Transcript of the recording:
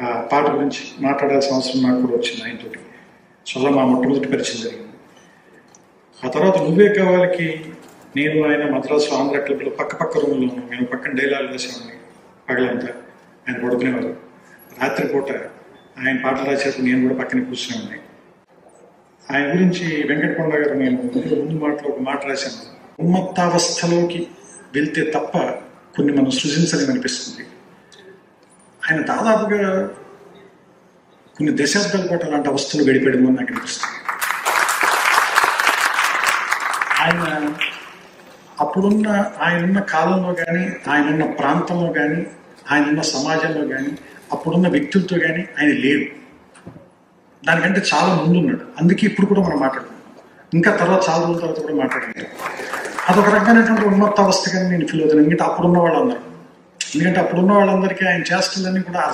ఆ పాట గురించి మాట్లాడాల్సిన అవసరం నాకు కూడా వచ్చింది ఆయనతోటి. సో అలా మా మొట్టమొదటి పరిచయం జరిగింది. ఆ తర్వాత నువ్వే కావాలికి నేను ఆయన మద్రాసు ఆంధ్ర క్లబ్లో పక్క రూమ్లో మేము పక్కన డైలాగ్ వేసేవాడిని. పగలంతా ఆయన పడుకునేవారు. రాత్రిపూట ఆయన పాటలు రాసేప్పుడు నేను కూడా పక్కన కూర్చునేవాడిని. ఆయన గురించి వెంకటకొండ గారు నేను ముందు మాటలో ఒక మాట రాశాను, ఉన్మత్తావస్థలోకి వెళ్తే తప్ప కొన్ని మనం సృజించలేమని అనిపిస్తుంది. ఆయన దాదాపుగా కొన్ని దశాబ్దాల పాటు అలాంటి అవస్థలు గడిపేయడం అని నాకు అనిపిస్తుంది. ఆయనున్న కాలంలో కానీ, ఆయనున్న ప్రాంతంలో కానీ, ఆయనున్న సమాజంలో కానీ, అప్పుడున్న వ్యక్తులతో కానీ ఆయన లేడు. దానికంటే చాలా ముందున్నాడు. అందుకే ఇప్పుడు కూడా మనం మాట్లాడుతున్నాం. ఇంకా తర్వాత చాలా రోజుల తర్వాత కూడా మాట్లాడుకుంటాం. అదొక రకమైనటువంటి ఉన్మత్త అవస్థ కానీ నేను ఫీల్ అవుతాను. ఎందుకంటే అప్పుడున్న వాళ్ళందరికీ ఆయన చేష్టలన్నీ కూడా